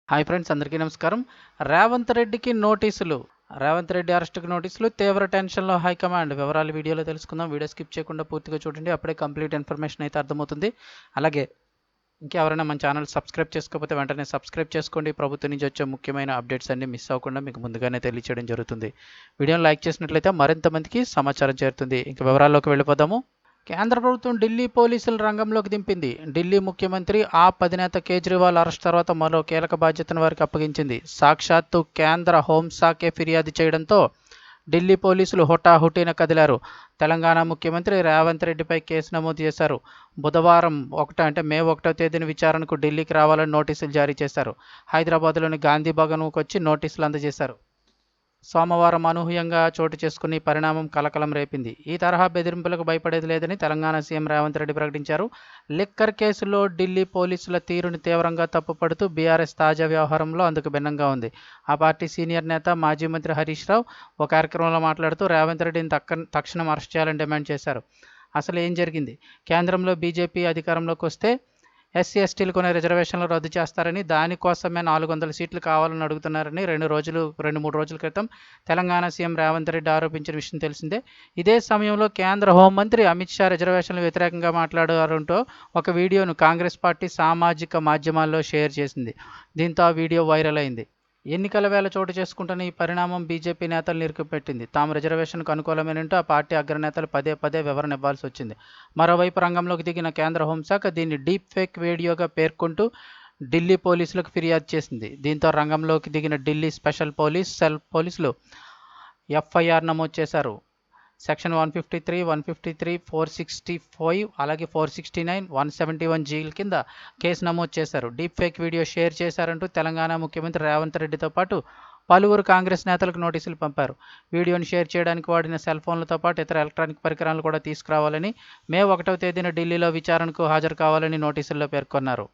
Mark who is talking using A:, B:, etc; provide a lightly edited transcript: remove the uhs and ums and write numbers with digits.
A: Hi friends, అందరికీ నమస్కారం. రేవంత్ రెడ్డికి నోటీసులు. రేవంత్ రెడ్డి అరెస్టుకి నోటీసులు. తీవ్ర టెన్షన్లో హైకమాండ్. వివరాలు వీడియోలో తెలుసుకుందాం. వీడియో స్కిప్ చేయకుండా పూర్తిగా చూడండి. అప్పుడే కంప్లీట్ ఇన్ఫర్మేషన్ అయితే అర్థమవుతుంది. అలాగే ఇంకెవరైనా మన ఛానల్ సబ్స్క్రైబ్ చేసుకోకపోతే వెంటనే సబ్స్క్రైబ్ చేసుకోండి. ప్రభుత్వం నుంచి వచ్చే ముఖ్యమైన అప్డేట్స్ అన్ని మిస్ అవ్వకుండా మీకు ముందుగానే తెలియచేయడం జరుగుతుంది. వీడియోని లైక్ చేసినట్లయితే మరింత మందికి సమాచారం చేరుతుంది. ఇంక వివరాల్లోకి వెళ్ళిపోదాము. కేంద్ర ప్రభుత్వం ఢిల్లీ పోలీసులు రంగంలోకి దింపింది. ఢిల్లీ ముఖ్యమంత్రి ఆప్ అధినేత కేజ్రీవాల్ అరెస్ట్ తర్వాత మరో కీలక బాధ్యతను వారికి అప్పగించింది. సాక్షాత్తు కేంద్ర హోంశాఖే ఫిర్యాదు చేయడంతో ఢిల్లీ పోలీసులు హుటాహుటిన కదిలారు. తెలంగాణ ముఖ్యమంత్రి రేవంత్ రెడ్డిపై కేసు నమోదు చేశారు. బుధవారం మే 1వ తేదీన విచారణకు ఢిల్లీకి రావాలని నోటీసులు జారీ చేశారు. హైదరాబాద్లోని గాంధీ భవన్కు వచ్చి నోటీసులు అందజేశారు. సోమవారం అనూహ్యంగా చోటు చేసుకుని పరిణామం కలకలం రేపింది. ఈ తరహా బెదిరింపులకు భయపడేది లేదని తెలంగాణ సీఎం రేవంత్ రెడ్డి ప్రకటించారు. లిక్కర్ కేసులో ఢిల్లీ పోలీసుల తీరుని తీవ్రంగా తప్పుపడుతూ బీఆర్ఎస్ తాజా వ్యవహారంలో అందుకు భిన్నంగా ఉంది. ఆ పార్టీ సీనియర్ నేత మాజీ మంత్రి హరీష్ రావు ఒక కార్యక్రమంలో మాట్లాడుతూ రేవంత్ రెడ్డిని తక్షణం అరెస్ట్ చేయాలని డిమాండ్ చేశారు. అసలు ఏం జరిగింది? కేంద్రంలో బీజేపీ అధికారంలోకి వస్తే ఎస్సీ ఎస్టీలు కొనే రిజర్వేషన్లు రద్దు చేస్తారని, దానికోసమే 400 సీట్లు కావాలని అడుగుతున్నారని 2-3 రోజుల క్రితం తెలంగాణ సీఎం రేవంత్ రెడ్డి ఆరోపించిన విషయం తెలిసిందే. ఇదే సమయంలో కేంద్ర హోంమంత్రి అమిత్ షా రిజర్వేషన్లు వ్యతిరేకంగా మాట్లాడారంటూ ఒక వీడియోను కాంగ్రెస్ పార్టీ సామాజిక మాధ్యమాల్లో షేర్ చేసింది. దీంతో ఆ వీడియో వైరల్ అయింది. ఎన్నికల వేళ చోటు చేసుకుంటున్న ఈ పరిణామం బీజేపీ నేతలను ఇరుకుపెట్టింది. తాము రిజర్వేషన్కు అనుకూలమేనంటూ ఆ పార్టీ అగ్రనేతలు పదే వివరణ ఇవ్వాల్సి వచ్చింది. మరోవైపు రంగంలోకి దిగిన కేంద్ర హోంశాఖ దీన్ని డీప్ ఫేక్ వీడియోగా పేర్కొంటూ ఢిల్లీ పోలీసులకు ఫిర్యాదు చేసింది. దీంతో రంగంలోకి దిగిన ఢిల్లీ స్పెషల్ సెల్ పోలీసులు ఎఫ్ఐఆర్ నమోదు చేశారు. సెక్షన్ 153, 153, 465 అలాగే 469, 171 కింద కేసు నమోదు చేశారు. డీప్ ఫేక్ వీడియో షేర్ చేశారంటూ తెలంగాణ ముఖ్యమంత్రి రేవంత్ రెడ్డితో పాటు పలువురు కాంగ్రెస్ నేతలకు నోటీసులు పంపారు. వీడియోను షేర్ చేయడానికి వాడిన సెల్ ఫోన్లతో పాటు ఇతర ఎలక్ట్రానిక్ పరికరాలను కూడా తీసుకురావాలని, మే 1వ తేదీన ఢిల్లీలో విచారణకు హాజరు కావాలని నోటీసుల్లో పేర్కొన్నారు.